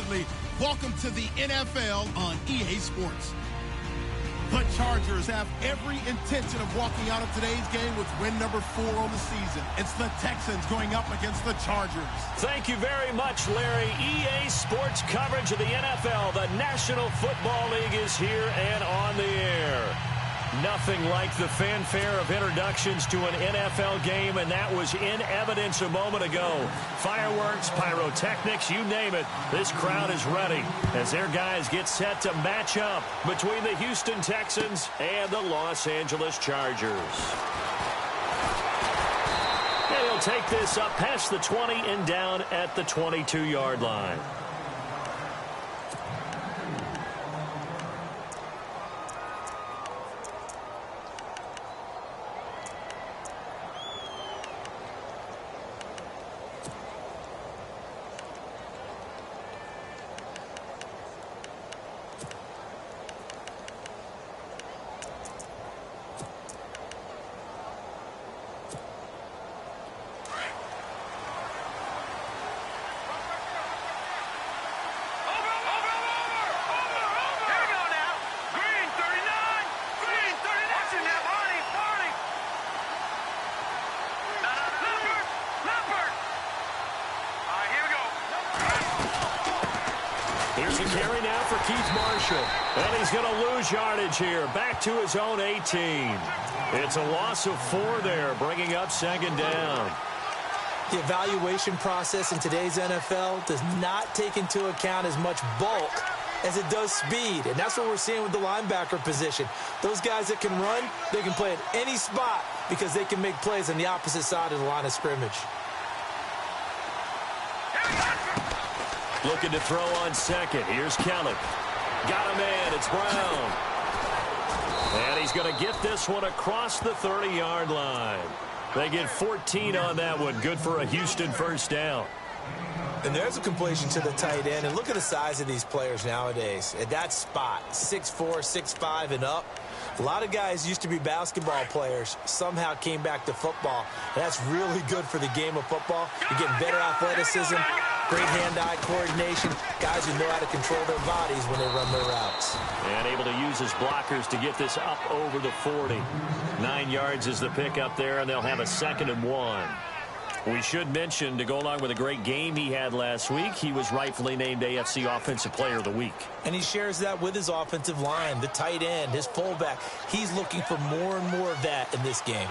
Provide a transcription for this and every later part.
Absolutely. Welcome to the NFL on EA Sports. The Chargers have every intention of walking out of today's game with win number 4 on the season. It's the Texans going up against the Chargers. Thank you very much, Larry. EA Sports coverage of the NFL. The National Football League is here and on the air. Nothing like the fanfare of introductions to an NFL game, and that was in evidence a moment ago. Fireworks, pyrotechnics, you name it. This crowd is ready as their guys get set to match up between the Houston Texans and the Los Angeles Chargers. And he'll take this up past the 20 and down at the 22-yard line. Here's a carry now for Keith Marshall. And he's going to lose yardage here. Back to his own 18. It's a loss of 4 there, bringing up second down. The evaluation process in today's NFL does not take into account as much bulk as it does speed. And that's what we're seeing with the linebacker position. Those guys that can run, they can play at any spot because they can make plays on the opposite side of the line of scrimmage. Looking to throw on second. Here's Kelly. Got a man. It's Brown. And he's going to get this one across the 30-yard line. They get 14 on that one. Good for a Houston first down. And there's a completion to the tight end. And look at the size of these players nowadays. At that spot, 6'4", 6'5", and up. A lot of guys used to be basketball players, somehow came back to football. And that's really good for the game of football. You're getting better athleticism, great hand-eye coordination, guys who know how to control their bodies when they run their routes. And able to use his blockers to get this up over the 40. 9 yards is the pickup there, and they'll have a 2nd and 1. We should mention, to go along with a great game he had last week, he was rightfully named AFC Offensive Player of the Week. And he shares that with his offensive line, the tight end, his fullback. He's looking for more and more of that in this game.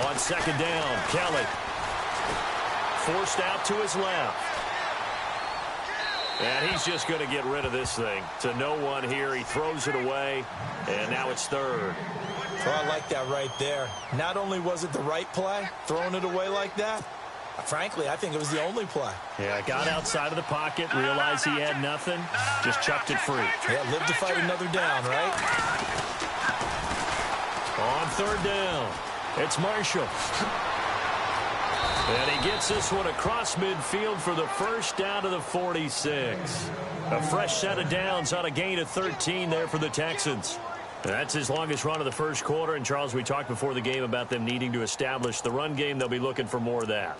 On second down, Kelly. Forced out to his left. And he's just going to get rid of this thing. To no one here. He throws it away. And now it's 3rd. Well, I like that right there. Not only was it the right play, throwing it away like that, frankly, I think it was the only play. Yeah, got outside of the pocket, realized he had nothing, just chucked it free. Yeah, live to fight another down, right? On 3rd down, it's Marshall. And he gets this one across midfield for the first down to the 46. A fresh set of downs on a gain of 13 there for the Texans. That's his longest run of the first quarter. And, Charles, we talked before the game about them needing to establish the run game. They'll be looking for more of that.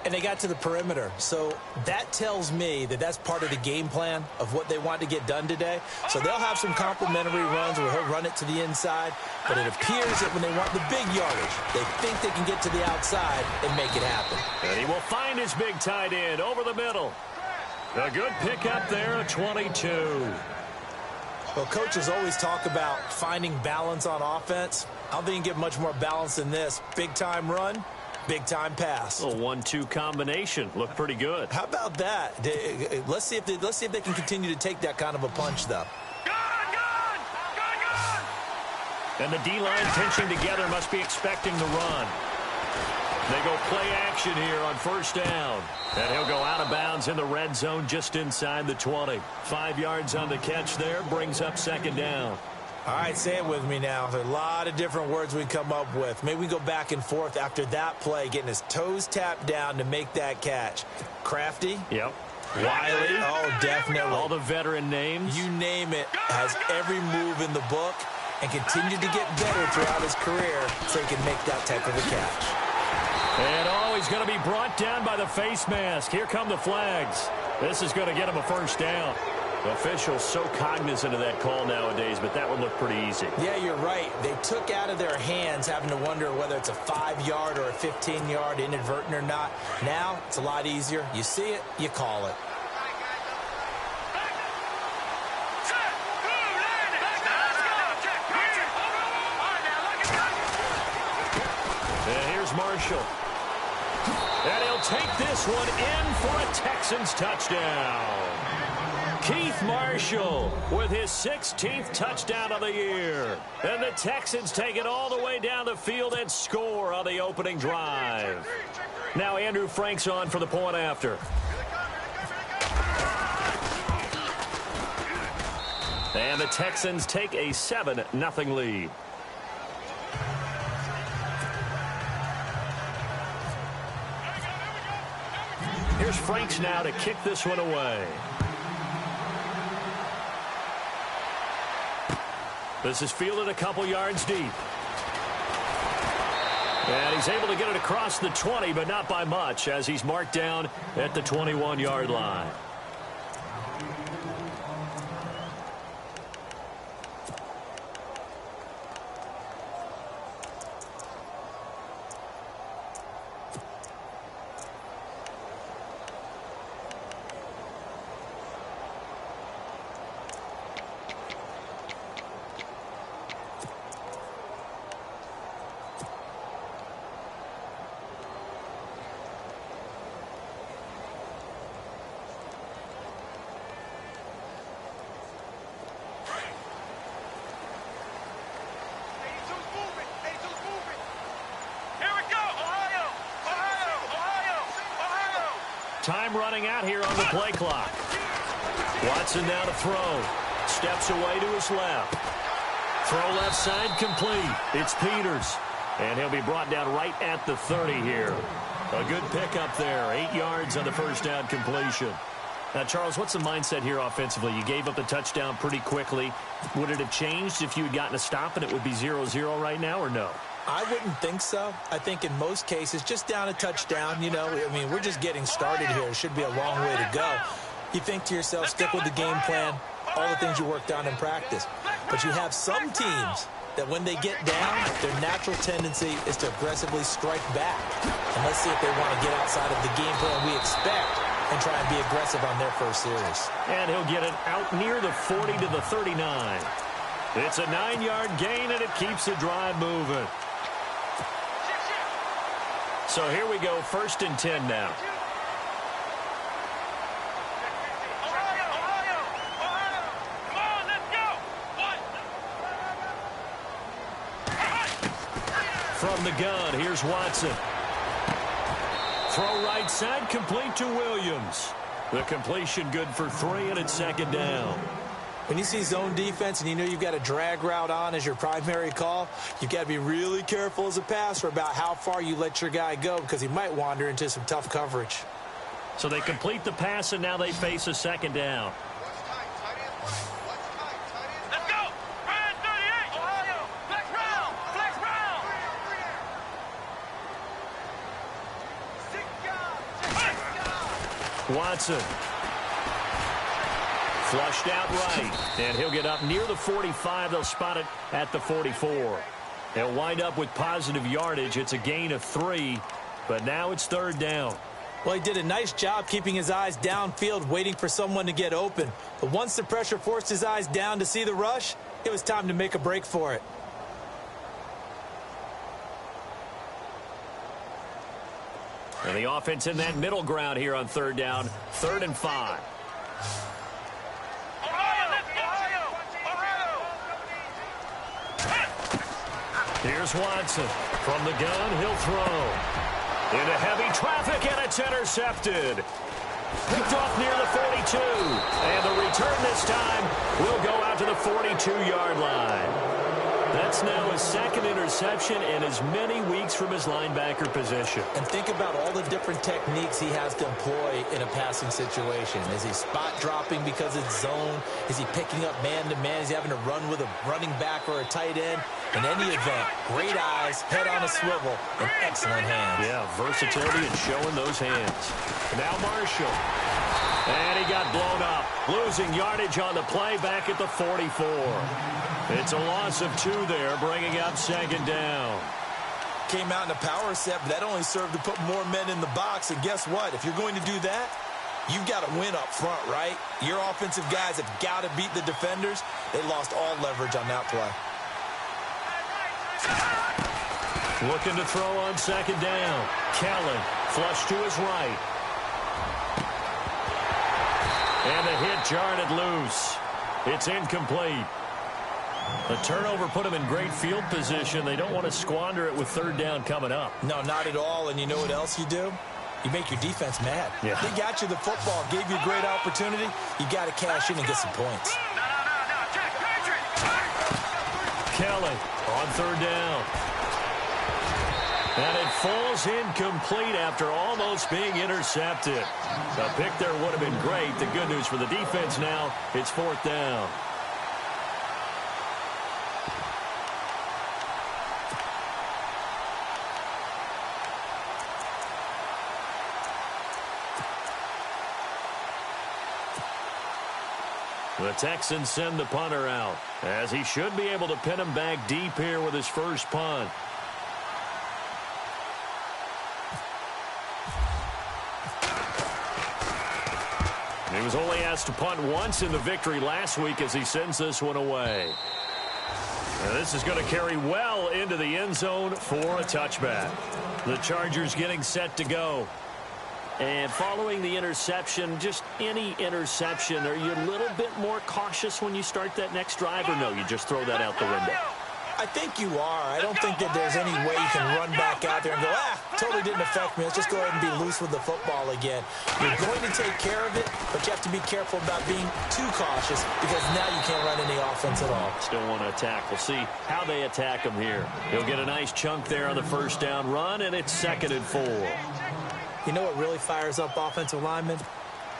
And they got to the perimeter. So that tells me that that's part of the game plan of what they want to get done today. So they'll have some complimentary runs where he'll run it to the inside. But it appears that when they want the big yardage, they think they can get to the outside and make it happen. And he will find his big tight end over the middle. A good pickup there at 22. Well, coaches always talk about finding balance on offense. I don't think you can get much more balance than this. Big-time run, big-time pass. A 1-2 combination. Looked pretty good. How about that? Let's see if they can continue to take that kind of a punch, though. And the D-line pinching together must be expecting the run. They go play action here on first down. And he'll go out of bounds in the red zone just inside the 20. 5 yards on the catch there, brings up second down. All right, say it with me now. There's a lot of different words we come up with. Maybe we go back and forth after that play, getting his toes tapped down to make that catch. Crafty? Yep. Wiley, oh, definitely. All the veteran names. You name it, has every move in the book and continued to get better throughout his career so he can make that type of a catch. And he's going to be brought down by the face mask. Here come the flags. This is going to get him a first down. Officials so cognizant of that call nowadays, but that would look pretty easy. Yeah, you're right. They took out of their hands having to wonder whether it's a 5-yard or a 15-yard inadvertent or not. Now, it's a lot easier. You see it, you call it. And here's Marshall. And he'll take this one in for a Texans touchdown. Keith Marshall with his 16th touchdown of the year. And the Texans take it all the way down the field and score on the opening drive. Now Andrew Frank's on for the point after. And the Texans take a 7-0 lead. Here's Franks now to kick this one away. This is fielded a couple yards deep. And he's able to get it across the 20, but not by much, as he's marked down at the 21-yard line. Time running out here on the play clock. Watson now to throw. Steps away to his left. Throw left side complete. It's Peters. And he'll be brought down right at the 30 here. A good pickup there. 8 yards on the first down completion. Now, Charles, what's the mindset here offensively? You gave up the touchdown pretty quickly. Would it have changed if you had gotten a stop and it would be 0-0 right now, or no? I wouldn't think so. I think in most cases, just down a touchdown, you know, I mean, we're just getting started here. It should be a long way to go. You think to yourself, stick with the game plan, all the things you worked on in practice. But you have some teams that when they get down, their natural tendency is to aggressively strike back. And let's see if they want to get outside of the game plan we expect and try and be aggressive on their first series. And he'll get it out near the 40 to the 39. It's a 9-yard gain, and it keeps the drive moving. So here we go, 1st and 10 now. From the gun, here's Watson. Throw right side, complete to Williams. The completion good for 3, and it's 2nd down. When you see zone defense and you know you've got a drag route on as your primary call, you've got to be really careful as a passer about how far you let your guy go because he might wander into some tough coverage. So they complete the pass, and now they face a 2nd down. Let's go! Ryan 38! Ohio! Flex round! Flex round! Watson. Flushed out right, and he'll get up near the 45. They'll spot it at the 44. They'll wind up with positive yardage. It's a gain of 3, but now it's 3rd down. Well, he did a nice job keeping his eyes downfield, waiting for someone to get open. But once the pressure forced his eyes down to see the rush, it was time to make a break for it. And the offense in that middle ground here on 3rd down, 3rd and 5. Here's Watson. From the gun, he'll throw. Into heavy traffic, and it's intercepted. Picked off near the 42. And the return this time will go out to the 42-yard line. That's now his second interception and as many weeks from his linebacker position. And think about all the different techniques he has to employ in a passing situation. Is he spot dropping because it's zone? Is he picking up man-to-man? Is he having to run with a running back or a tight end? In any event, great eyes, head on a swivel, and excellent hands. Yeah, versatility and showing those hands. Now Marshall. And he got blown up. Losing yardage on the play back at the 44. It's a loss of 2 there, bringing up second down. Came out in a power set, but that only served to put more men in the box. And guess what? If you're going to do that, you've got to win up front, right? Your offensive guys have got to beat the defenders. They lost all leverage on that play. Looking to throw on second down. Kelly, flush to his right. And the hit jarred it loose. It's incomplete. The turnover put him in great field position. They don't want to squander it with third down coming up. No, not at all. And you know what else you do? You make your defense mad. Yeah. They got you the football, gave you a great opportunity. You got to cash in and get some points. Kelly on third down. And it falls incomplete after almost being intercepted. The pick there would have been great. The good news for the defense now, it's fourth down. The Texans send the punter out, as he should be able to pin him back deep here with his first punt. He was only asked to punt once in the victory last week as he sends this one away. And this is going to carry well into the end zone for a touchback. The Chargers getting set to go. And following the interception, just any interception, are you a little bit more cautious when you start that next drive, or no, you just throw that out the window? I think you are. I don't think that there's any way you can run back out there and go, totally didn't affect me. Let's just go ahead and be loose with the football again. You're going to take care of it, but you have to be careful about being too cautious because now you can't run any offense at all. Still want to attack. We'll see how they attack him here. He'll get a nice chunk there on the first down run, and it's 2nd and 4. You know what really fires up offensive linemen?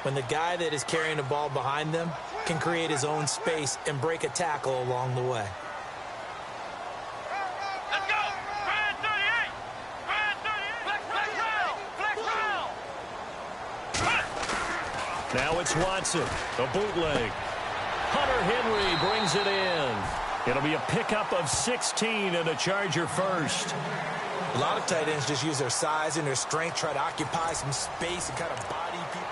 When the guy that is carrying the ball behind them can create his own space and break a tackle along the way. Now it's Watson, the bootleg. Hunter Henry brings it in. It'll be a pickup of 16 and a Charger first. A lot of tight ends just use their size and their strength, try to occupy some space and kind of body people.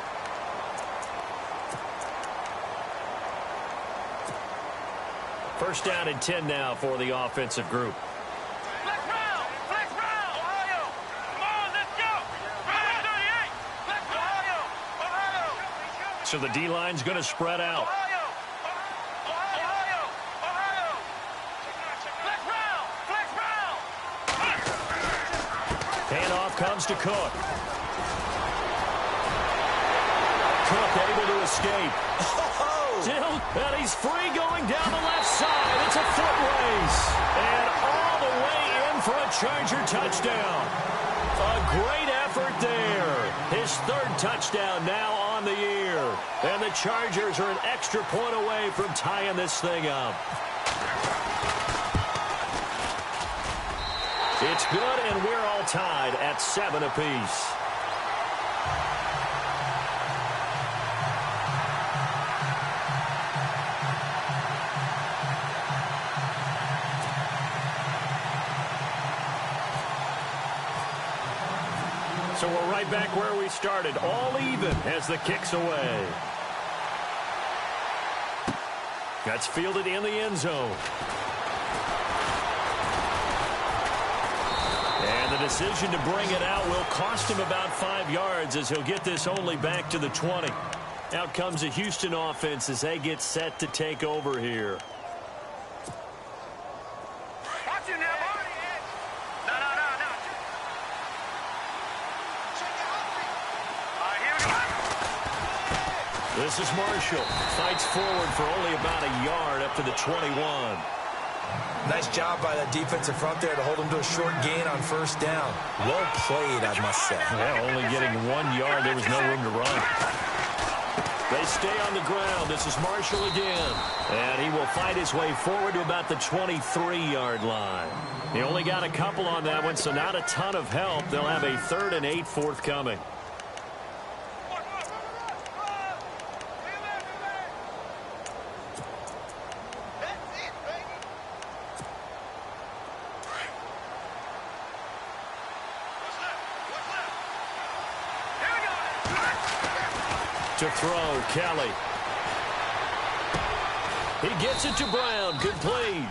First down and 10 now for the offensive group. So the D-line's going to spread out. Handoff comes to Cook. Cook able to escape. Still, and he's free going down the left side. It's a foot race. And all the way in for a Charger touchdown. A great effort there. His 3rd touchdown now on the year. And the Chargers are an extra point away from tying this thing up. It's good, and we're all tied at 7 apiece. So we're right back where we started, all even as the kick's away. That's fielded in the end zone. And the decision to bring it out will cost him about 5 yards as he'll get this only back to the 20. Out comes the Houston offense as they get set to take over here. This is Marshall. Fights forward for only about a yard up to the 21. Nice job by that defensive front there to hold him to a short gain on first down. Well played, I must say. Yeah, only getting 1 yard. There was no room to run. They stay on the ground. This is Marshall again. And he will fight his way forward to about the 23-yard line. He only got a couple on that one, so not a ton of help. They'll have a 3rd and 8 forthcoming. To throw, Kelly. He gets it to Brown, complete.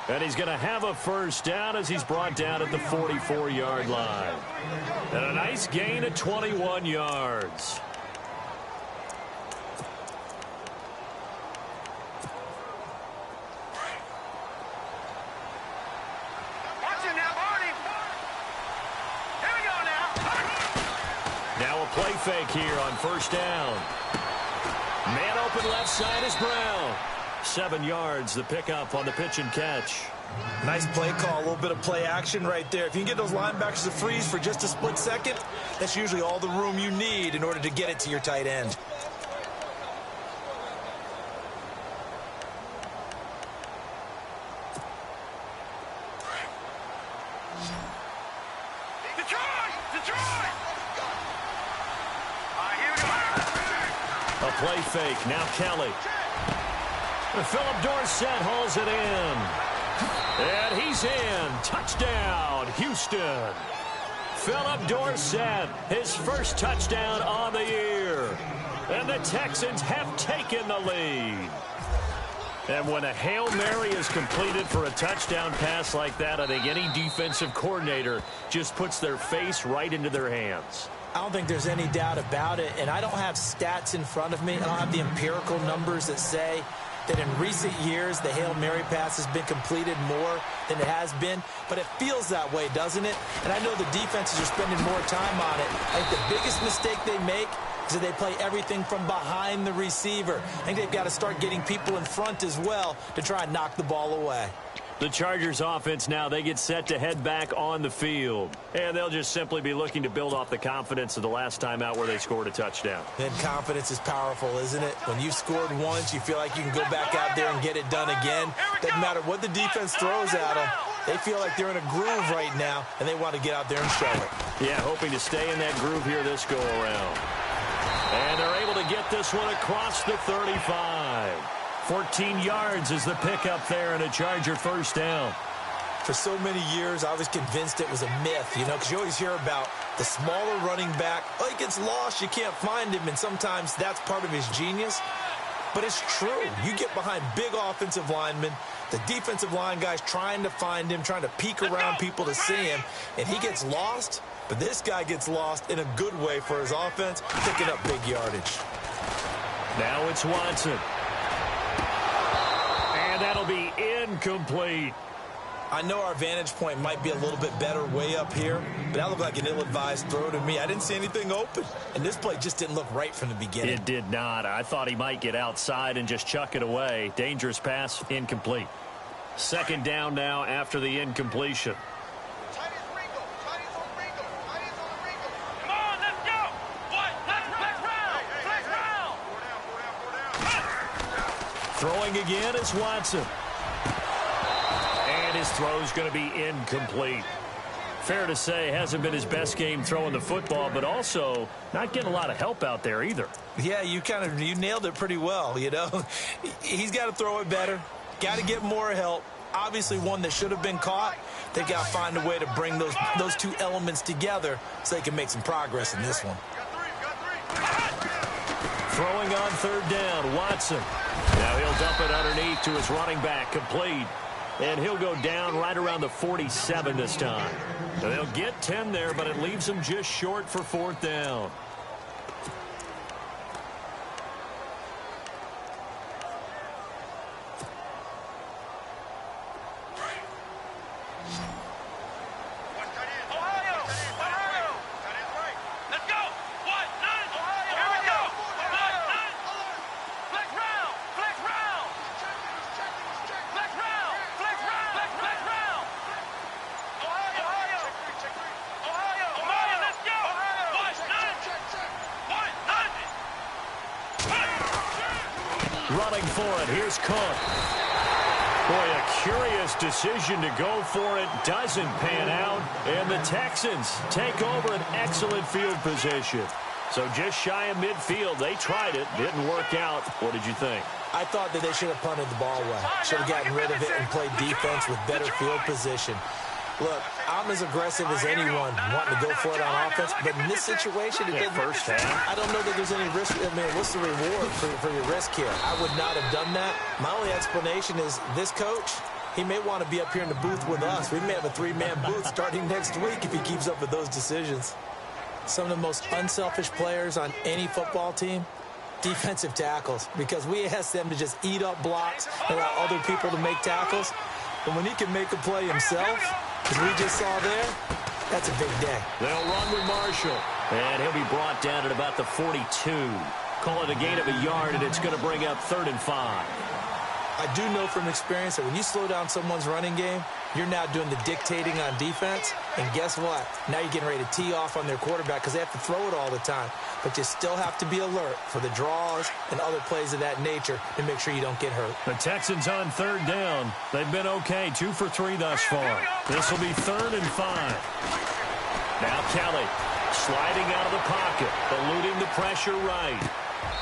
And he's going to have a first down as he's brought down at the 44-yard line. And a nice gain of 21 yards. Watch him now, Barney. Here we go now. Now a play fake here on first down. Man open left side is Brown. 7 yards, the pickup on the pitch and catch. Nice play call, a little bit of play action right there. If you can get those linebackers to freeze for just a split second, that's usually all the room you need in order to get it to your tight end. Detroit! Here we go. A play fake, now Kelly. Philip Dorsett hauls it in. And he's in. Touchdown, Houston. Philip Dorsett, his first touchdown on the year. And the Texans have taken the lead. And when a Hail Mary is completed for a touchdown pass like that, I think any defensive coordinator just puts their face right into their hands. I don't think there's any doubt about it, and I don't have stats in front of me. I don't have the empirical numbers that say that in recent years the Hail Mary pass has been completed more than it has been, but it feels that way, doesn't it? And I know the defenses are spending more time on it. I think the biggest mistake they make is that they play everything from behind the receiver. I think they've got to start getting people in front as well to try and knock the ball away. The Chargers offense now, they get set to head back on the field. And they'll just simply be looking to build off the confidence of the last time out where they scored a touchdown. And confidence is powerful, isn't it? When you've scored once, you feel like you can go back out there and get it done again. Doesn't matter what the defense throws at them. They feel like they're in a groove right now, and they want to get out there and show it. Yeah, hoping to stay in that groove here this go-around. And they're able to get this one across the 35. 14 yards is the pickup there and a Charger first down. For so many years, I was convinced it was a myth, you know, because you always hear about the smaller running back. Oh, he gets lost, you can't find him, and sometimes that's part of his genius. But it's true. You get behind big offensive linemen, the defensive line guys trying to find him, trying to peek around people to see him, and he gets lost. But this guy gets lost in a good way for his offense, picking up big yardage. Now it's Watson. And that'll be incomplete. I know our vantage point might be a little bit better way up here, but that looked like an ill-advised throw to me. I didn't see anything open, and this play just didn't look right from the beginning. It did not. I thought he might get outside and just chuck it away. Dangerous pass, incomplete. Second down now after the incompletion. Come on, let's go. What? Flex round. Throwing again is Watson. And his throw's going to be incomplete. Fair to say, hasn't been his best game throwing the football, but also not getting a lot of help out there either. Yeah, you nailed it pretty well, you know. He's got to throw it better. Got to get more help. Obviously one that should have been caught. They got to find a way to bring those two elements together so they can make some progress in this one. Throwing on third down, Watson. Now he'll dump it underneath to his running back, complete. And he'll go down right around the 47 this time. Now they'll get 10 there, but it leaves them just short for fourth down. running for it. Here's Cook. Boy, a curious decision to go for it. Doesn't pan out. And the Texans take over an excellent field position. So just shy of midfield. They tried it. Didn't work out. What did you think? I thought that they should have punted the ball away. Should have gotten rid of it and played defense with better field position. Look, I'm as aggressive as anyone wanting to go for it on offense, but in this situation, it didn't. First half. I don't know that there's any risk. I mean, what's the reward for your risk here? I would not have done that. My only explanation is this coach, he may want to be up here in the booth with us. We may have a three-man booth starting next week if he keeps up with those decisions. Some of the most unselfish players on any football team, defensive tackles, because we ask them to just eat up blocks and allow other people to make tackles. But when he can make a play himself, as we just saw there, that's a big day. They'll run with Marshall. And he'll be brought down at about the 42. Call it a gain of a yard, and it's going to bring up 3rd and 5. I do know from experience that when you slow down someone's running game, you're now doing the dictating on defense. And guess what? Now you're getting ready to tee off on their quarterback because they have to throw it all the time. But you still have to be alert for the draws and other plays of that nature to make sure you don't get hurt. The Texans on 3rd down. They've been okay, 2 for 3 thus far. This will be 3rd and 5. Now Kelly sliding out of the pocket, eluding the pressure right.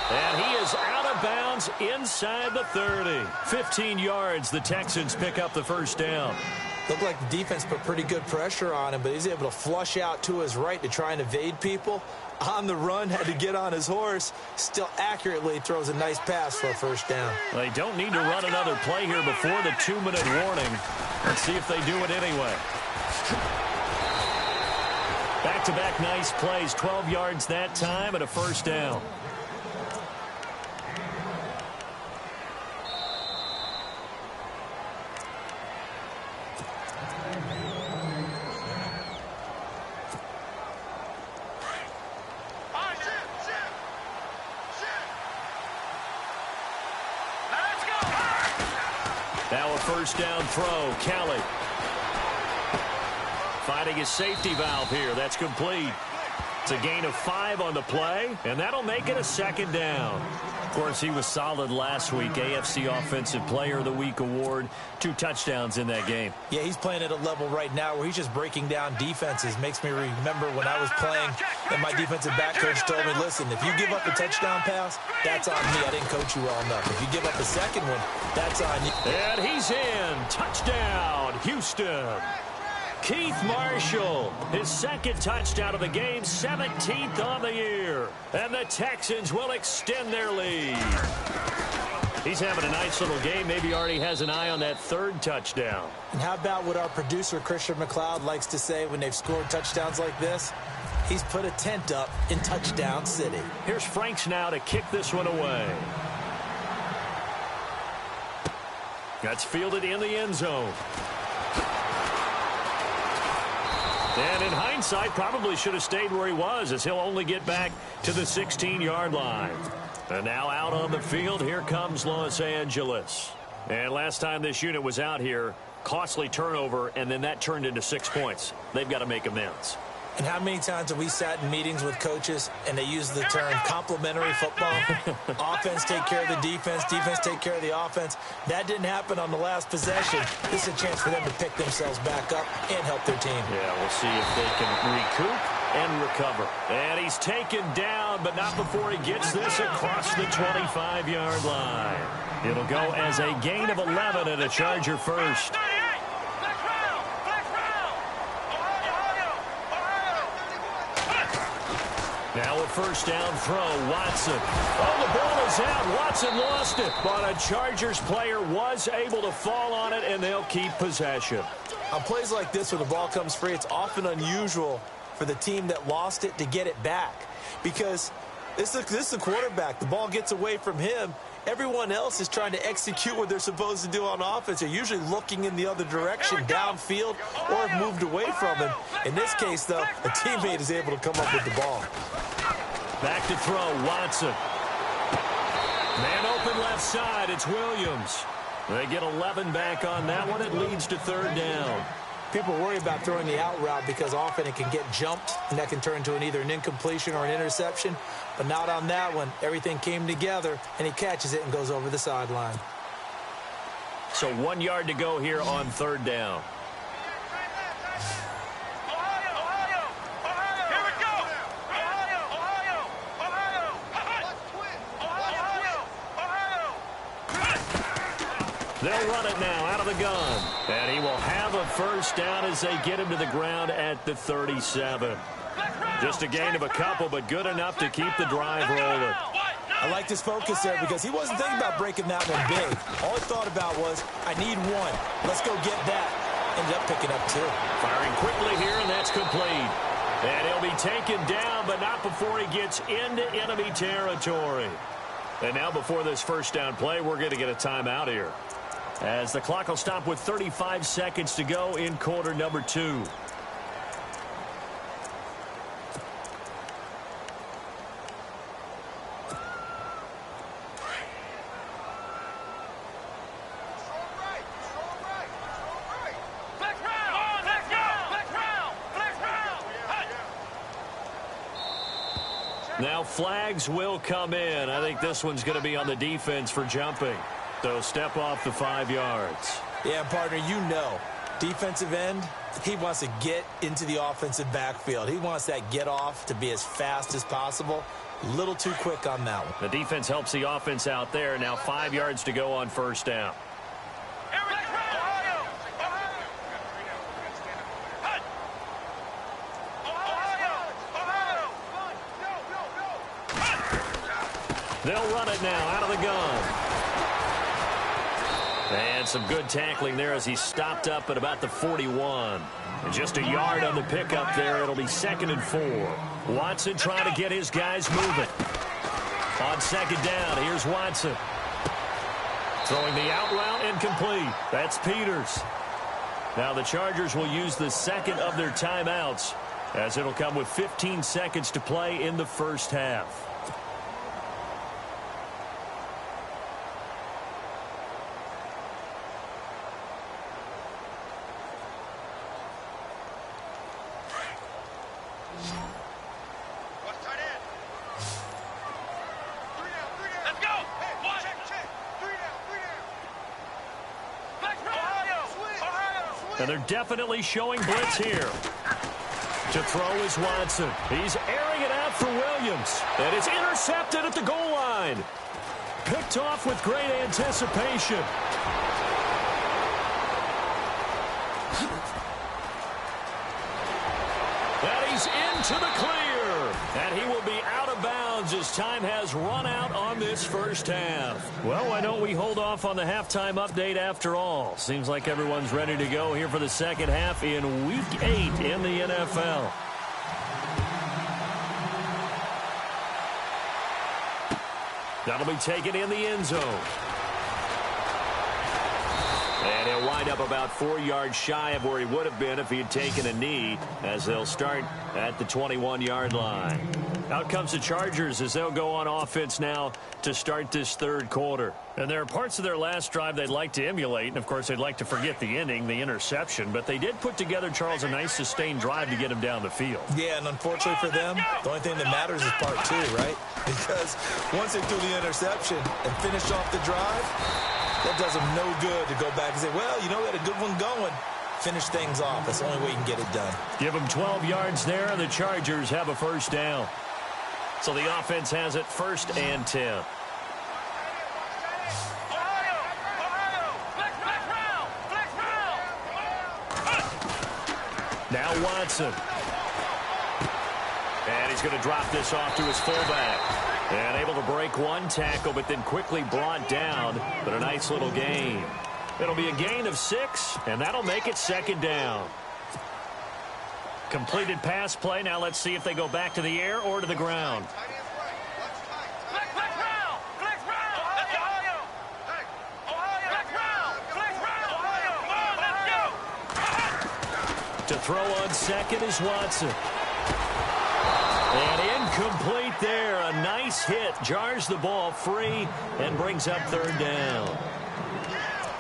And he is out of bounds inside the 30. 15 yards, the Texans pick up the first down. Looked like the defense put pretty good pressure on him, but he's able to flush out to his right to try and evade people. On the run, had to get on his horse. Still accurately throws a nice pass for a first down. They don't need to run another play here before the 2-minute warning. Let's see if they do it anyway. Back-to-back nice plays, 12 yards that time and a first down. Now a first down throw. Kelly finding his safety valve here. That's complete. It's a gain of 5 on the play, and that'll make it a 2nd down. Of course, he was solid last week. AFC Offensive Player of the Week award. 2 touchdowns in that game. Yeah, he's playing at a level right now where he's just breaking down defenses. Makes me remember when I was playing and my defensive back coach told me, listen, if you give up a touchdown pass, that's on me. I didn't coach you well enough. If you give up a second one, that's on you. And he's in. Touchdown, Houston. Keith Marshall, his 2nd touchdown of the game, 17th on the year. And the Texans will extend their lead. He's having a nice little game. Maybe already has an eye on that 3rd touchdown. And how about what our producer, Christian McLeod, likes to say when they've scored touchdowns like this? He's put a tent up in Touchdown City. Here's Franks now to kick this one away. That's fielded in the end zone. And in hindsight, probably should have stayed where he was, as he'll only get back to the 16-yard line. And now out on the field, here comes Los Angeles. And last time this unit was out here, costly turnover, and then that turned into 6 points. They've got to make amends. And how many times have we sat in meetings with coaches and they use the term complementary football? Offense take care of the defense, defense take care of the offense. That didn't happen on the last possession. This is a chance for them to pick themselves back up and help their team. Yeah, we'll see if they can recoup and recover. And he's taken down, but not before he gets this across the 25-yard line. It'll go as a gain of 11 and a Charger first. Now a first down throw, Watson. Oh, the ball is out. Watson lost it. But a Chargers player was able to fall on it, and they'll keep possession. On plays like this where the ball comes free, it's often unusual for the team that lost it to get it back. Because this is the quarterback. The ball gets away from him. Everyone else is trying to execute what they're supposed to do on offense. They're usually looking in the other direction, downfield, or have moved away from him. In this case, though, a teammate is able to come up with the ball. Back to throw, Watson. Man open left side, it's Williams. They get 11 back on that one. It leads to 3rd down. People worry about throwing the out route because often it can get jumped, and that can turn into either an incompletion or an interception. But not on that one. Everything came together, and he catches it and goes over the sideline. So 1 yard to go here on third down. They'll run it now out of the gun. And he will have a first down as they get him to the ground at the 37. Just a gain of a couple, but good enough to keep the drive rolling. I like his focus there because he wasn't thinking about breaking that one big. All he thought about was, I need one. Let's go get that. Ended up picking up two. Firing quickly here, and that's complete. And he'll be taken down, but not before he gets into enemy territory. And now before this first down play, we're going to get a timeout here, as the clock will stop with 35 seconds to go in quarter number 2. Now flags will come in. I think this one's going to be on the defense for jumping. So step off the 5 yards. Yeah, partner, you know, defensive end, he wants to get into the offensive backfield. He wants that get off to be as fast as possible. A little too quick on that one. The defense helps the offense out there. Now 5 yards to go on first down. They'll run it now out of the gun. And some good tackling there as he stopped up at about the 41. And just a yard on the pickup there. It'll be 2nd and 4. Watson trying to get his guys moving. On second down, here's Watson. Throwing the out route incomplete. That's Peters. Now the Chargers will use the second of their timeouts, as it'll come with 15 seconds to play in the first half. And they're definitely showing blitz here. To throw is Watson. He's airing it out for Williams. And it's intercepted at the goal line. Picked off with great anticipation. And he's into the clear. And he will be out of bounds as time has run out on this first half. Well, why don't we hold off on the halftime update after all? Seems like everyone's ready to go here for the second half in Week 8 in the NFL. That'll be taken in the end zone. And he'll wind up about 4 yards shy of where he would have been if he had taken a knee, as they'll start at the 21-yard line. Out comes the Chargers as they'll go on offense now to start this third quarter. And there are parts of their last drive they'd like to emulate, and of course they'd like to forget the ending, the interception, but they did put together, Charles, a nice sustained drive to get him down the field. Yeah, and unfortunately for them, the only thing that matters is part 2, right? Because once they threw the interception and finished off the drive, that does them no good to go back and say, well, you know, we had a good one going. Finish things off. That's the only way you can get it done. Give them 12 yards there, and the Chargers have a first down. So the offense has it 1st and 10. Now Watson. And he's going to drop this off to his fullback. And able to break one tackle, but then quickly brought down. But a nice little gain. It'll be a gain of 6, and that'll make it 2nd down. Completed pass play. Now let's see if they go back to the air or to the ground. To throw on second is Watson. And incomplete there. A nice hit. Jars the ball free and brings up 3rd down.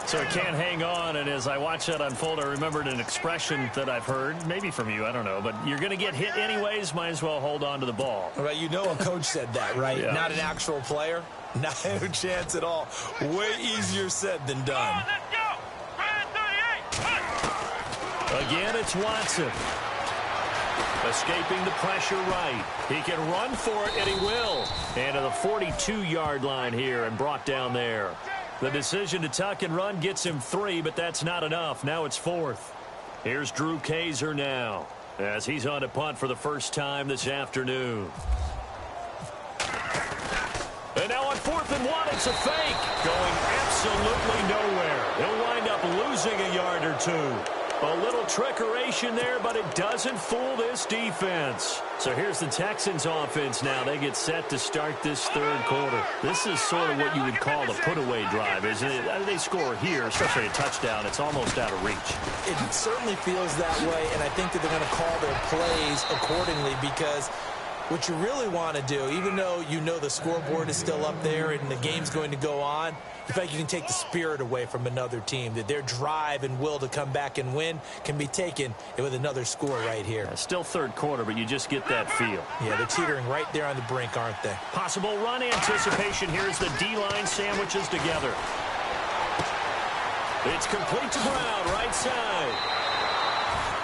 So it can't hang on, and as I watch that unfold, I remembered an expression that I've heard, maybe from you, I don't know, but you're going to get hit anyways, might as well hold on to the ball. Right, you know a coach said that, right? Yeah. Not an actual player. Not a chance at all. Way easier said than done. Let's go. Brand 38. Again, it's Watson. Escaping the pressure right. He can run for it, and he will. And to the 42-yard line here and brought down there. The decision to tuck and run gets him 3, but that's not enough. Now it's 4th. Here's Drew Kaiser now as he's on to punt for the first time this afternoon. And now on 4th and 1, it's a fake. Going absolutely nowhere. He'll wind up losing a yard or 2. A little trickeration there, but it doesn't fool this defense. So here's the Texans offense now. They get set to start this third quarter. This is sort of what you would call a put-away drive, isn't it? They score here, especially a touchdown. It's almost out of reach. It certainly feels that way, and I think that they're going to call their plays accordingly because what you really want to do, even though you know the scoreboard is still up there and the game's going to go on, in fact, you can take the spirit away from another team, that their drive and will to come back and win can be taken with another score right here. Yeah, still third quarter, but you just get that feel. Yeah, they're teetering right there on the brink, aren't they? Possible run anticipation. Here's the D-line sandwiches together. It's complete to Brown, right side.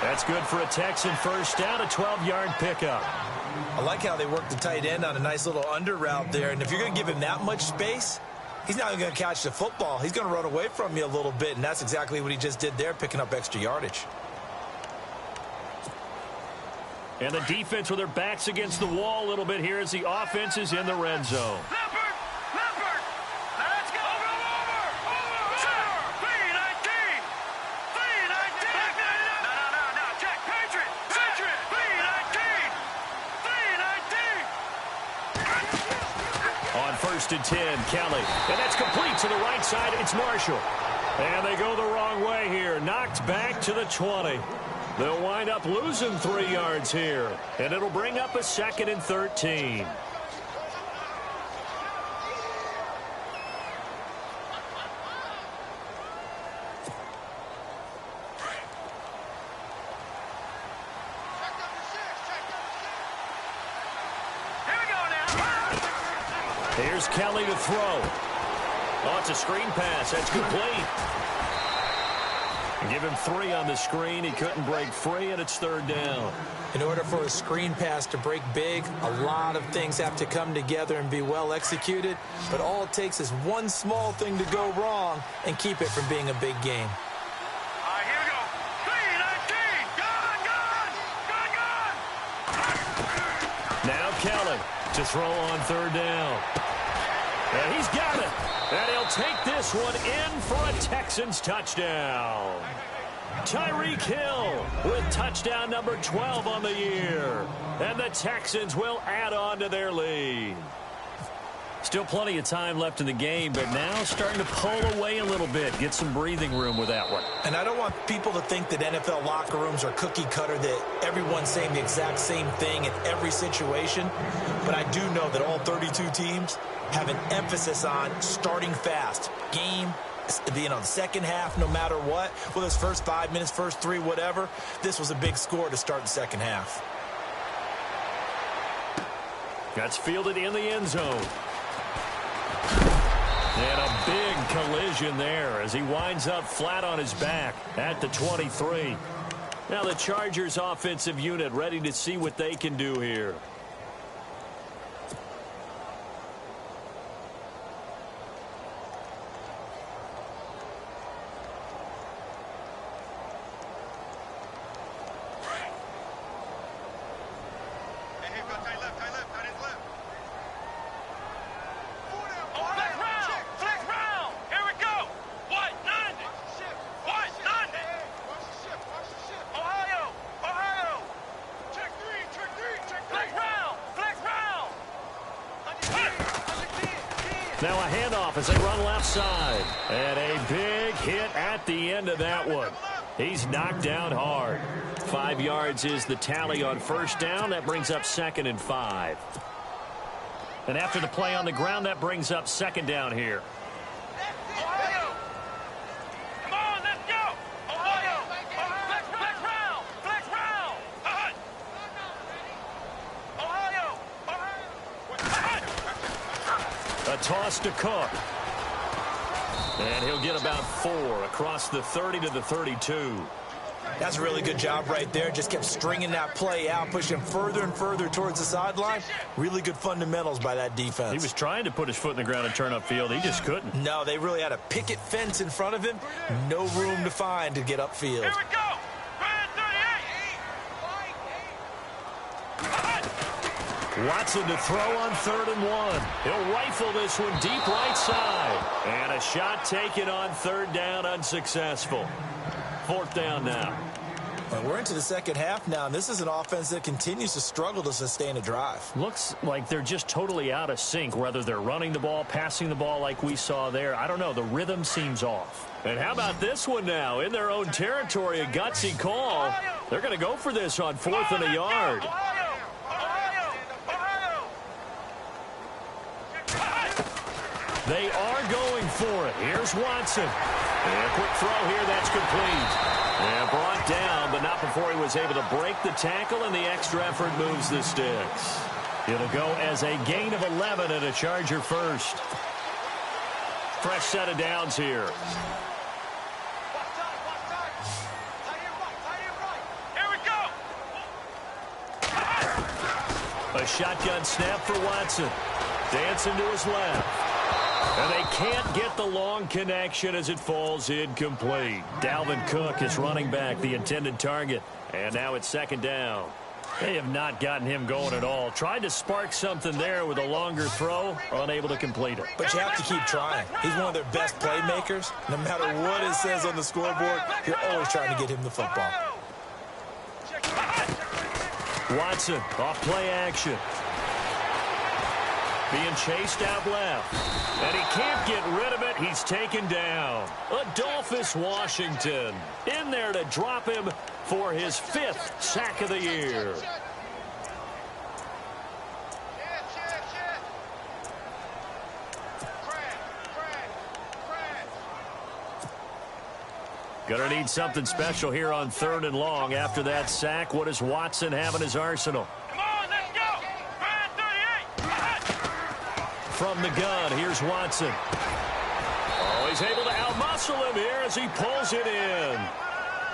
That's good for a Texan first down, a 12-yard pickup. I like how they work the tight end on a nice little under route there, and if you're going to give him that much space, he's not even going to catch the football. He's going to run away from you a little bit, and that's exactly what he just did there, picking up extra yardage. And the defense with their backs against the wall a little bit here as the offense is in the red zone. Leopard. Let's go. Over. B19. No. Check. Patriot. B19. On 1st and 10, Kelly. And that's complete to the right side. It's Marshall. And they go the wrong way here. Knocked back to the 20. They'll wind up losing 3 yards here. And it'll bring up a 2nd and 13. Here's Kelly to throw. Oh, it's a screen pass. That's complete. Give him 3 on the screen. He couldn't break free, and it's 3rd down. In order for a screen pass to break big, a lot of things have to come together and be well executed. But all it takes is one small thing to go wrong and keep it from being a big game. All right, here we go. B19. Gone. Now Kelly to throw on 3rd down. And he's got it. And he'll take this one in for a Texans touchdown. Tyreek Hill with touchdown number 12 on the year. And the Texans will add on to their lead. Still plenty of time left in the game, but now starting to pull away a little bit. Get some breathing room with that one. And I don't want people to think that NFL locker rooms are cookie cutter, that everyone's saying the exact same thing in every situation. But I do know that all 32 teams have an emphasis on starting fast. Game, the second half, no matter what. Well, those first 5 minutes, first 3, whatever. This was a big score to start the second half. That's fielded in the end zone. And a big collision there as he winds up flat on his back at the 23. Now the Chargers offensive unit ready to see what they can do here. Now a handoff as they run left side. And a big hit at the end of that one. He's knocked down hard. 5 yards is the tally on first down. That brings up 2nd and 5. And after the play on the ground, that brings up 2nd down here. toss to Cook. And he'll get about 4 across the 30 to the 32. That's a really good job right there. Just kept stringing that play out, pushing further and further towards the sideline. Really good fundamentals by that defense. He was trying to put his foot in the ground and turn upfield. He just couldn't. No, they really had a picket fence in front of him. No room to find to get upfield. Here we go. Watson to throw on 3rd and 1. He'll rifle this one deep right side. And a shot taken on 3rd down, unsuccessful. 4th down now. Well, we're into the second half now, and this is an offense that continues to struggle to sustain a drive. Looks like they're just totally out of sync, whether they're running the ball, passing the ball like we saw there. I don't know. The rhythm seems off. And how about this one now? In their own territory, a gutsy call. They're going to go for this on 4th and a yard. They are going for it. Here's Watson. And a quick throw here. That's complete. And brought down, but not before he was able to break the tackle, and the extra effort moves the sticks. It'll go as a gain of 11 and a Charger first. Fresh set of downs here. Here we go. A shotgun snap for Watson. Dancing to his left. And they can't get the long connection as it falls incomplete. Dalvin Cook is running back, the intended target. And now it's 2nd down. They have not gotten him going at all. Tried to spark something there with a longer throw, unable to complete it. But you have to keep trying. He's one of their best playmakers. No matter what it says on the scoreboard, you're always trying to get him the football. Watson, off play action. Being chased out left. And he can't get rid of it. He's taken down. Adolphus Washington in there to drop him for his 5th sack of the year. Gonna need something special here on 3rd and long. After that sack, what does Watson have in his arsenal? From the gun, here's Watson. Oh, he's able to outmuscle him here as he pulls it in.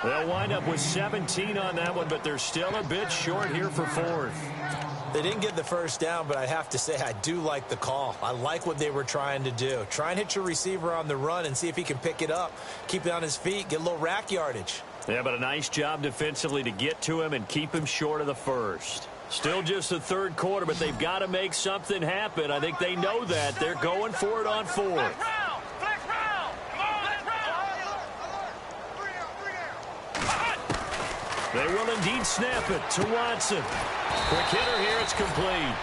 They'll wind up with 17 on that one, but they're still a bit short here for 4th. They didn't get the first down, but I have to say I do like the call. I like what they were trying to do. Try and hit your receiver on the run and see if he can pick it up. Keep it on his feet, get a little rack yardage. Yeah, but a nice job defensively to get to him and keep him short of the first. Still just the 3rd quarter, but they've got to make something happen. I think they know that. They're going for it on 4th. They will indeed snap it to Watson. Quick hitter here, it's complete.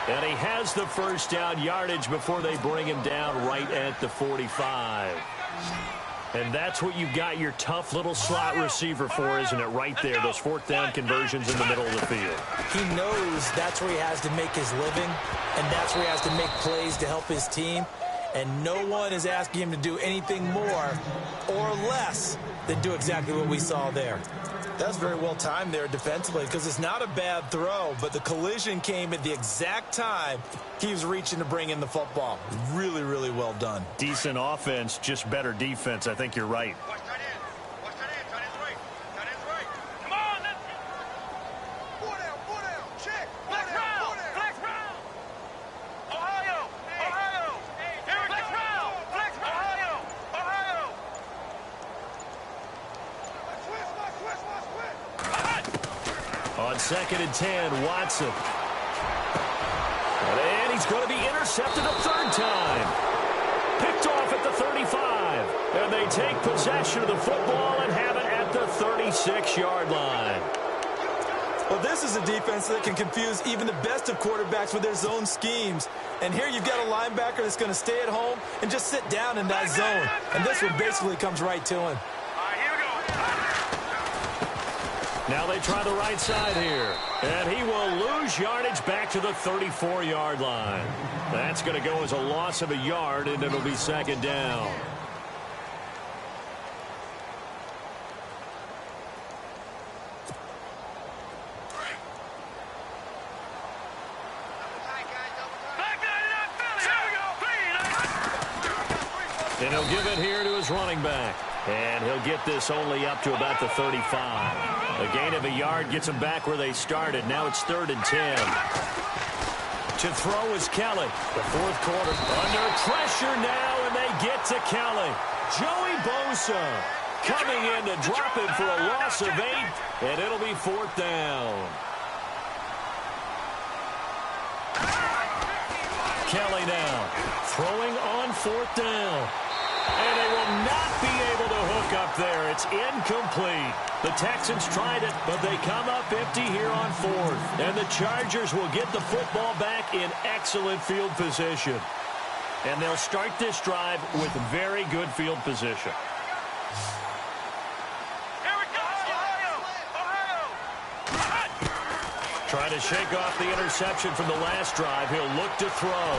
And he has the first down yardage before they bring him down right at the 45. And that's what you've got your tough little slot receiver for, isn't it? Right there, those 4th down conversions in the middle of the field. He knows that's where he has to make his living, and that's where he has to make plays to help his team. And no one is asking him to do anything more or less than do exactly what we saw there. That's very well timed there defensively because it's not a bad throw, but the collision came at the exact time he was reaching to bring in the football. Really, really well done. Decent offense, just better defense. I think you're right. Watch that in. Watch that in. Tight end's right. Tight end's right. Come on, let's go. Four down. Check. Flex round. Flex round. Ohio. Here we go. Flex round. Ohio. On 2nd and 10, Watson. And he's going to be intercepted a 3rd time. Picked off at the 35. And they take possession of the football and have it at the 36-yard line. Well, this is a defense that can confuse even the best of quarterbacks with their zone schemes. And here you've got a linebacker that's going to stay at home and just sit down in that zone. And this one basically comes right to him. Now they try the right side here. And he will lose yardage back to the 34-yard line. That's going to go as a loss of a yard, and it'll be 2nd down. And he'll give it here to his running back. And he'll get this only up to about the 35. A gain of a yard gets them back where they started. Now it's 3rd and 10. To throw is Kelly. The fourth quarter. Under pressure now, and they get to Kelly. Joey Bosa coming in to drop him for a loss of 8, and it'll be 4th down. Kelly now throwing on 4th down. And they will not be able to hook up there. It's incomplete. The Texans tried it, but they come up empty here on 4th. And the Chargers will get the football back in excellent field position. And they'll start this drive with very good field position. Here it goes, Ohio! Trying to shake off the interception from the last drive. He'll look to throw.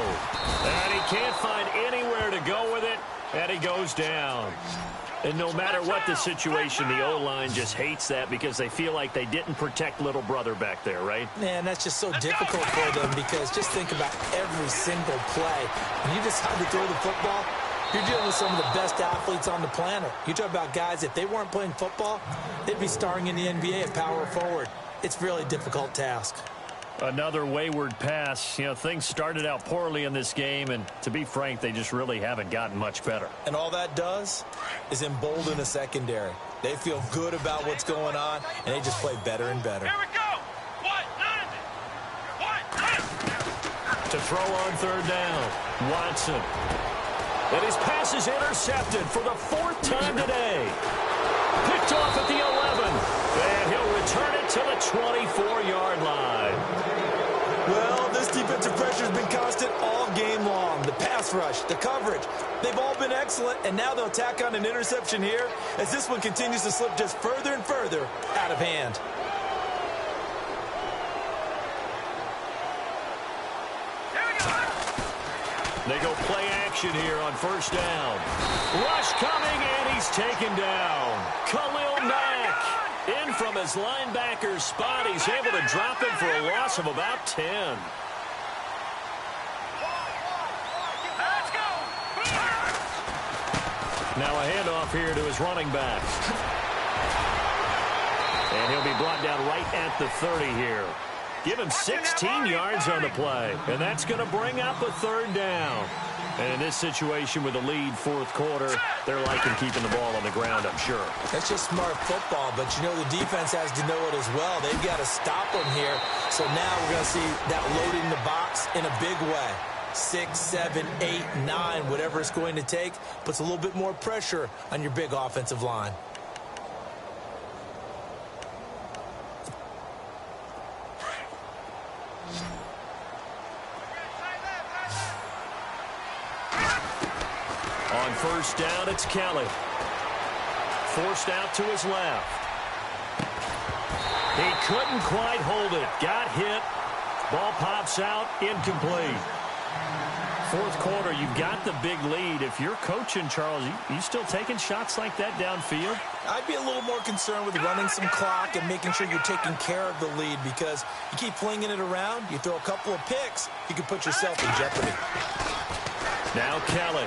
And he can't find anywhere to go with it. And he goes down. And no matter what the situation, the O-line just hates that because they feel like they didn't protect little brother back there, right? Man, that's just so difficult for them because just think about every single play. When you decide to throw the football, you're dealing with some of the best athletes on the planet. You talk about guys, if they weren't playing football, they'd be starring in the NBA at power forward. It's a really difficult task. Another wayward pass. You know, things started out poorly in this game, and to be frank, they just really haven't gotten much better. And all that does is embolden a secondary. They feel good about what's going on, and they just play better and better. Here we go! To throw on 3rd down, Watson. And his pass is intercepted for the 4th time today. Picked off at the 11. And he'll return it to the 24-yard line. Well, this defensive pressure has been constant all game long. The pass rush, the coverage, they've all been excellent, and now they'll tack on an interception here as this one continues to slip just further and further out of hand. They go play action here on 1st down. Rush coming, and he's taken down. Khalil Mack in from his linebacker spot. He's able to drop him for a loss of about 10. Now a handoff here to his running back. And he'll be brought down right at the 30 here. Give him 16 yards on the play. And that's going to bring up a 3rd down. And in this situation with the lead 4th quarter, they're liking keeping the ball on the ground, I'm sure. That's just smart football, but you know the defense has to know it as well. They've got to stop them here. So now we're going to see that loading the box in a big way. 6, 7, 8, 9, whatever it's going to take, puts a little bit more pressure on your big offensive line. On 1st down, it's Kelly. Forced out to his left. He couldn't quite hold it. Got hit. Ball pops out. Incomplete. 4th quarter, you've got the big lead. If you're coaching, Charles, you still taking shots like that downfield? I'd be a little more concerned with running some clock and making sure you're taking care of the lead because you keep flinging it around, you throw a couple of picks, you can put yourself in jeopardy. Now Kelly.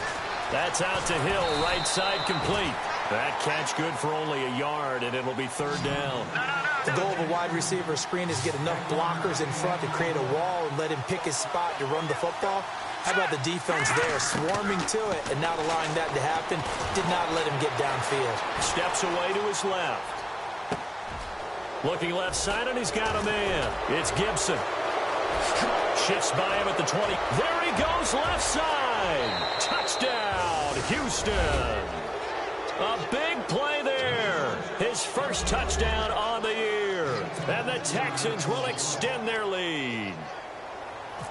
That's out to Hill, right side complete. That catch good for only a yard, and it'll be 3rd down. The goal of a wide receiver screen is get enough blockers in front to create a wall and let him pick his spot to run the football. How about the defense there, swarming to it and not allowing that to happen? Did not let him get downfield. Steps away to his left. Looking left side, and he's got a man. It's Gibson. Shifts by him at the 20. There he goes, left side. Touchdown, Houston. A big play there. His first touchdown on the year. And the Texans will extend their lead.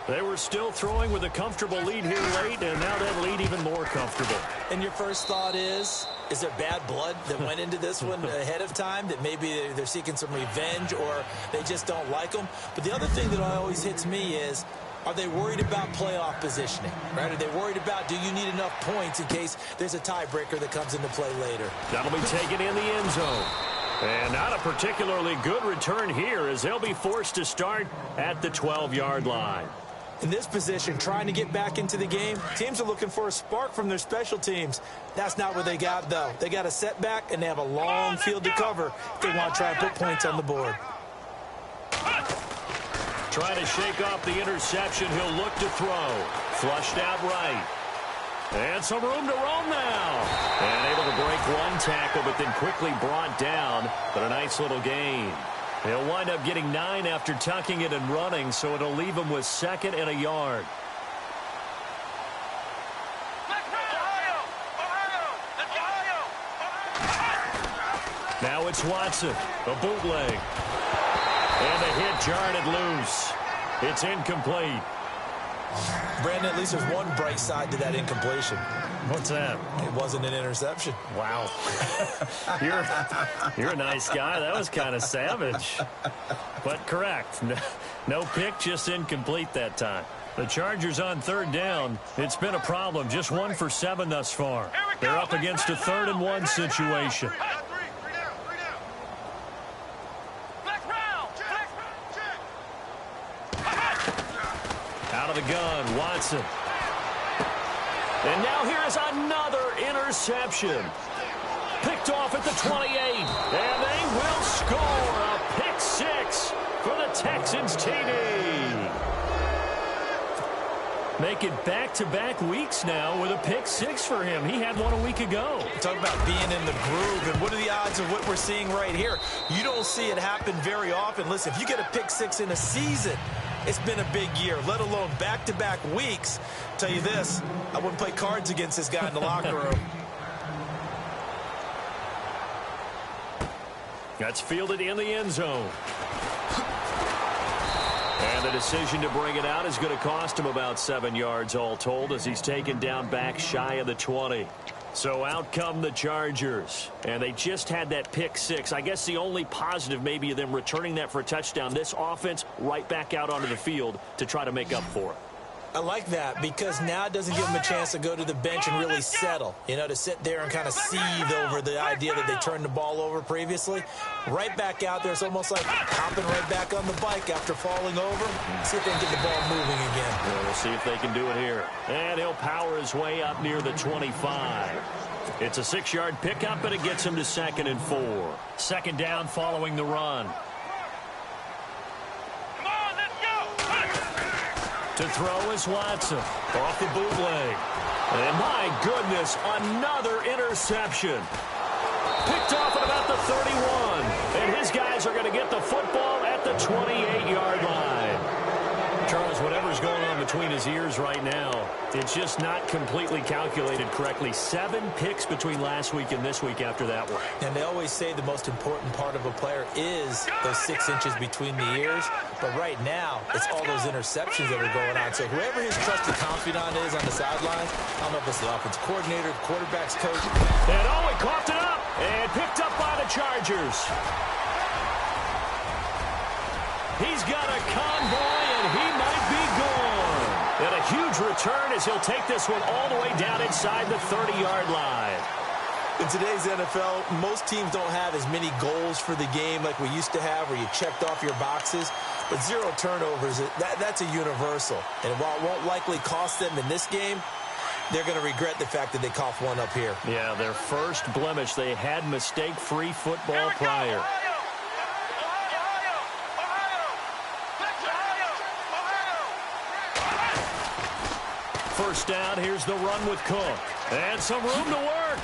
They were still throwing with a comfortable lead here late, and now that lead even more comfortable. And your first thought is there bad blood that went into this one ahead of time, that maybe they're seeking some revenge or they just don't like them? But the other thing that always hits me is, are they worried about playoff positioning? Right? Are they worried about, do you need enough points in case there's a tiebreaker that comes into play later? That'll be taken in the end zone. And not a particularly good return here as they'll be forced to start at the 12-yard line. In this position, trying to get back into the game, teams are looking for a spark from their special teams. That's not what they got, though. They got a setback, and they have a long field to cover if they want to try and put points on the board. Trying to shake off the interception. He'll look to throw. Flushed out right. And some room to roam now. And able to break one tackle, but then quickly brought down. But a nice little gain. He'll wind up getting 9 after tucking it and running, so it'll leave him with 2nd and a yard. Now it's Watson, a bootleg. And the hit jarred it loose. It's incomplete. Brandon, at least there's one bright side to that incompletion. What's that? It wasn't an interception. Wow. You're a nice guy. That was kind of savage. But correct. No pick, just incomplete that time. The Chargers on 3rd down. It's been a problem. Just 1 for 7 thus far. They're up against a 3rd and 1 situation. Out of the gun, Watson. And now here is another interception. Picked off at the 28. And they will score a pick 6 for the Texans TD. Make it back-to-back weeks now with a pick 6 for him. He had one a week ago. Talk about being in the groove, and what are the odds of what we're seeing right here? You don't see it happen very often. Listen, if you get a pick 6 in a season, it's been a big year, let alone back-to-back weeks. Tell you this, I wouldn't play cards against this guy in the locker room. That's fielded in the end zone. And the decision to bring it out is going to cost him about 7 yards all told as he's taken down back shy of the 20. So out come the Chargers. And they just had that pick 6. I guess the only positive maybe of them returning that for a touchdown. This offense right back out onto the field to try to make up for it. I like that because now it doesn't give them a chance to go to the bench and really settle, you know, to sit there and kind of seethe over the idea that they turned the ball over previously. Right back out there, it's almost like hopping right back on the bike after falling over. See if they can get the ball moving again. Yeah, we'll see if they can do it here. And he'll power his way up near the 25. It's a 6-yard pickup, and it gets him to 2nd and 4. 2nd down following the run. To throw is Watson. Off the bootleg. And my goodness, another interception. Picked off at about the 31. And his guys are going to get the football at the 28-yard line. Charles, whatever's going on between his ears right now, it's just not completely calculated correctly. 7 picks between last week and this week after that one. And they always say the most important part of a player is those 6 inches between the ears. But right now, it's all those interceptions that are going on. So whoever his trusted confidant is on the sideline, I don't know if it's the offensive coordinator, the quarterback's coach. And he coughed it up and picked up by the Chargers. He's got a convoy, and he might be gone. And a huge return as he'll take this one all the way down inside the 30-yard line. In today's NFL, most teams don't have as many goals for the game like we used to have where you checked off your boxes. But 0 turnovers, that's a universal. And while it won't likely cost them in this game, they're going to regret the fact that they coughed one up here. Yeah, their first blemish. They had mistake-free football prior. First down, here's the run with Cook. And some room to work.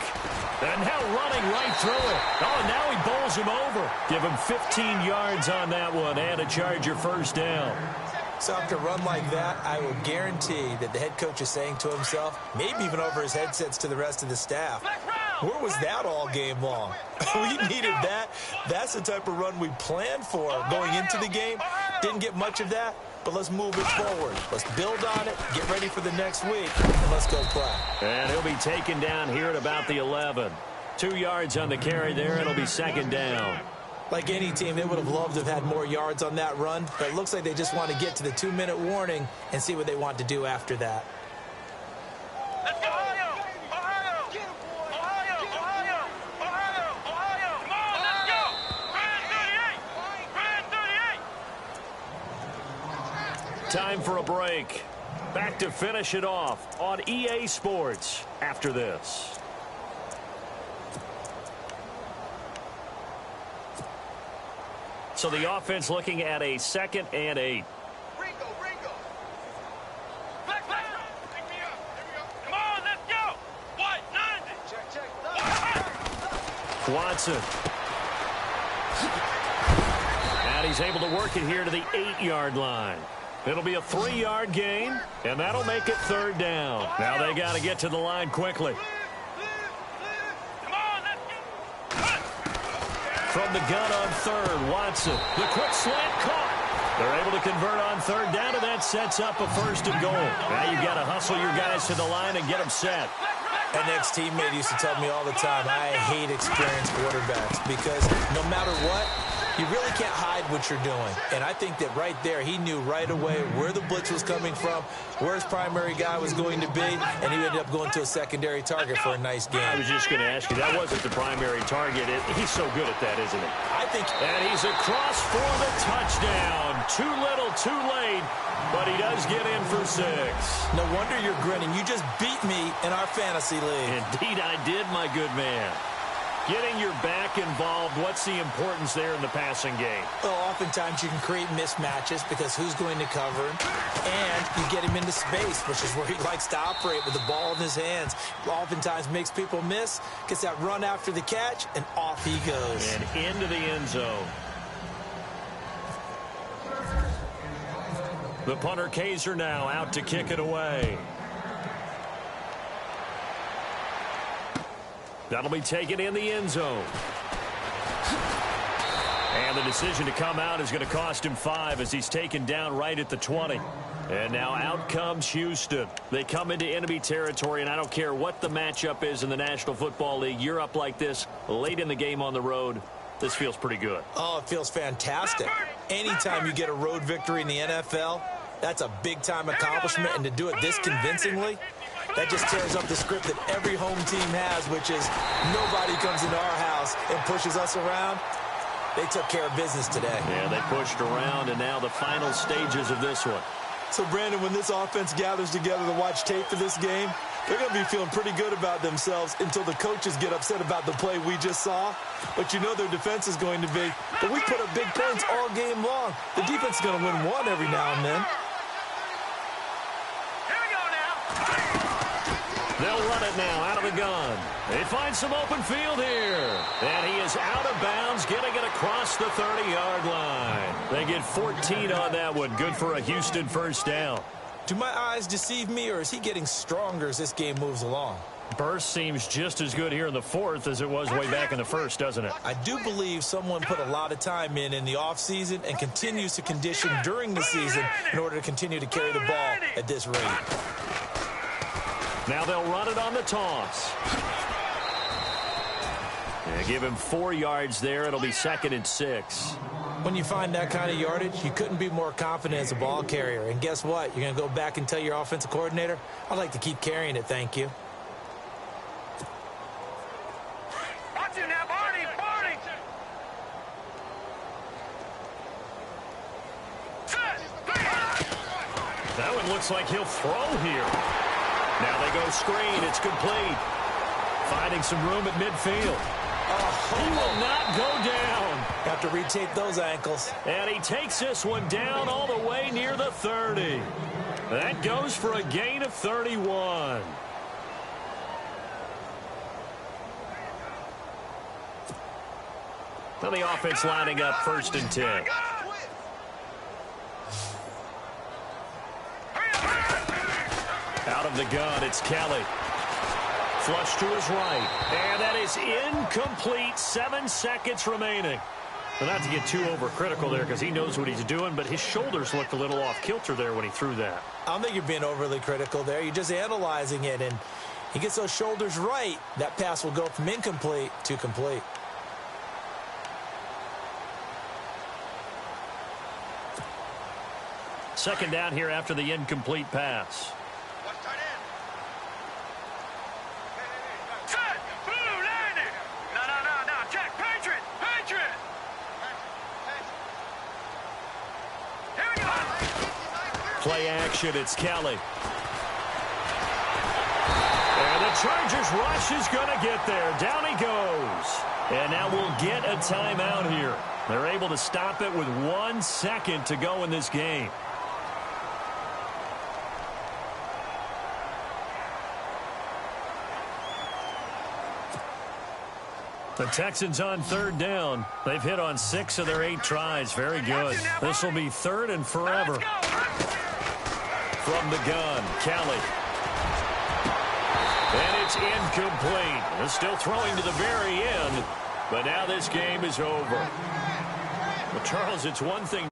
And now running right through it. Oh, now he bowls him over. Give him 15 yards on that one and a Charger first down. So after a run like that, I will guarantee that the head coach is saying to himself, maybe even over his headsets to the rest of the staff, where was that all game long? We needed that. That's the type of run we planned for going into the game. Didn't get much of that, but let's move it forward. Let's build on it, get ready for the next week, and let's go play. And he'll be taken down here at about the 11. 2 yards on the carry there. It'll be 2nd down. Like any team, they would have loved to have had more yards on that run, but it looks like they just want to get to the 2-minute warning and see what they want to do after that. Let's go, Ohio! Ohio! Ohio! Ohio! Ohio! Ohio! Come on, let's go! Brand 38! Brand 38! time for a break. Back to finish it off on EA Sports after this. So the offense looking at a 2nd and 8. Ringo. Flex. Pick me up. Here we go. Come on, let's go. White, 90. Check. Watson. And he's able to work it here to the 8-yard line. It'll be a 3-yard gain, and that'll make it 3rd down. Now they got to get to the line quickly. Come on, let's go. From the gun on 3rd, Watson. The quick slant caught. They're able to convert on 3rd down, and that sets up a 1st and goal. Now you've got to hustle your guys to the line and get them set. An ex-teammate used to tell me all the time, I hate experienced quarterbacks because no matter what, you really can't hide what you're doing. And I think that right there, he knew right away where the blitz was coming from, where his primary guy was going to be, and he ended up going to a secondary target for a nice game. I was just going to ask you, that wasn't the primary target. He's so good at that, isn't he? I think. And he's across for the touchdown. Too little, too late, but he does get in for 6. No wonder you're grinning. You just beat me in our fantasy league. Indeed, I did, my good man. Getting your back involved, what's the importance there in the passing game? Well, oftentimes you can create mismatches because who's going to cover him, and you get him into space, which is where he likes to operate with the ball in his hands. Oftentimes makes people miss, gets that run after the catch, and off he goes. And into the end zone. The punter Kaiser now out to kick it away. That'll be taken in the end zone. And the decision to come out is going to cost him 5 as he's taken down right at the 20. And now out comes Houston. They come into enemy territory, and I don't care what the matchup is in the National Football League. You're up like this late in the game on the road. This feels pretty good. Oh, it feels fantastic. Anytime you get a road victory in the NFL, that's a big-time accomplishment, and to do it this convincingly, that just tears up the script that every home team has, which is nobody comes into our house and pushes us around. They took care of business today. Yeah, they pushed around, and now the final stages of this one. So, Brandon, when this offense gathers together to watch tape for this game, they're going to be feeling pretty good about themselves until the coaches get upset about the play we just saw. But you know their defense is going to be, but we put up big points all game long. The defense is going to win one every now and then. They'll run it now out of the gun. They find some open field here. And he is out of bounds, getting it across the 30-yard line. They get 14 on that one. Good for a Houston 1st down. Do my eyes deceive me, or is he getting stronger as this game moves along? Burst seems just as good here in the 4th as it was way back in the 1st, doesn't it? I do believe someone put a lot of time in the offseason and continues to condition during the season in order to continue to carry the ball at this rate. Now they'll run it on the toss. Yeah, give him 4 yards there. It'll be 2nd and 6. When you find that kind of yardage, you couldn't be more confident as a ball carrier. And guess what? You're going to go back and tell your offensive coordinator, I'd like to keep carrying it, thank you. Watch you now, Barney. That one looks like he'll throw here. Now they go screen. It's complete. Finding some room at midfield. He will not go down. Have to retape those ankles. And he takes this one down all the way near the 30. That goes for a gain of 31. Now the offense lining up 1st and 10. Out of the gun, it's Kelly. Flush to his right. And that is incomplete. 7 seconds remaining. Well, not to get too overcritical there because he knows what he's doing, but his shoulders looked a little off kilter there when he threw that. I don't think you're being overly critical there. You're just analyzing it, and he gets those shoulders right. That pass will go from incomplete to complete. Second down here after the incomplete pass. Watch tight end. Set. Blue landing. No. Check. Patriot. Here we go. Play action, it's Kelly. And the Chargers rush is going to get there. Down he goes. And now we'll get a timeout here. They're able to stop it with 1 second to go in this game. The Texans on 3rd down. They've hit on 6 of their 8 tries. Very good. This will be 3rd and forever. From the gun, Kelly. And it's incomplete. They're still throwing to the very end. But now this game is over. Well, Charles, it's one thing.